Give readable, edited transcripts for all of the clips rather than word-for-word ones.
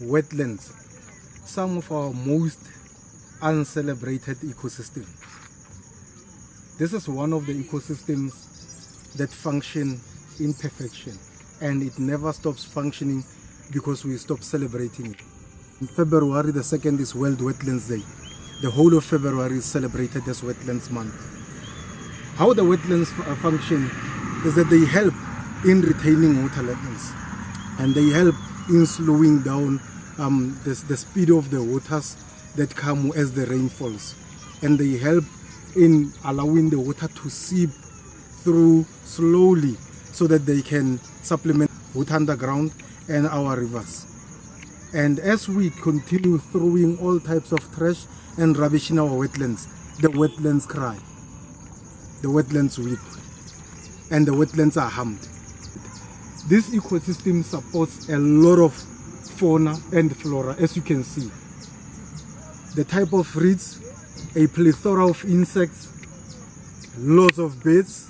wetlands, some of our most uncelebrated ecosystems. This is one of the ecosystems that function in perfection, and it never stops functioning because we stop celebrating it. In February the 2nd is World Wetlands Day. The whole of February is celebrated as Wetlands Month. How the wetlands function is that they help in retaining water levels, and they help in slowing down the speed of the waters that come as the rain falls, and they help in allowing the water to seep through slowly so that they can supplement water underground and our rivers. And as we continue throwing all types of trash and rubbish in our wetlands, the wetlands cry, the wetlands weep, and the wetlands are harmed. This ecosystem supports a lot of fauna and flora, as you can see. The type of reeds, a plethora of insects, lots of birds,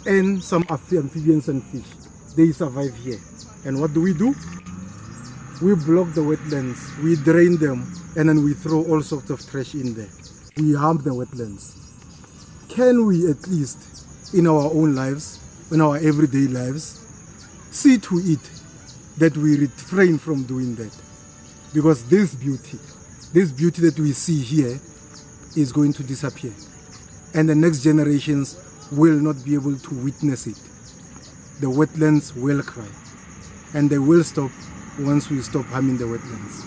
and some amphibians and fish. They survive here. And what do? We block the wetlands, we drain them, and then we throw all sorts of trash in there. We harm the wetlands. Can we at least, in our own lives, in our everyday lives, see to it that we refrain from doing that? Because this beauty that we see here is going to disappear, and the next generations will not be able to witness it. The wetlands will cry, and they will stop once we stop harming the wetlands.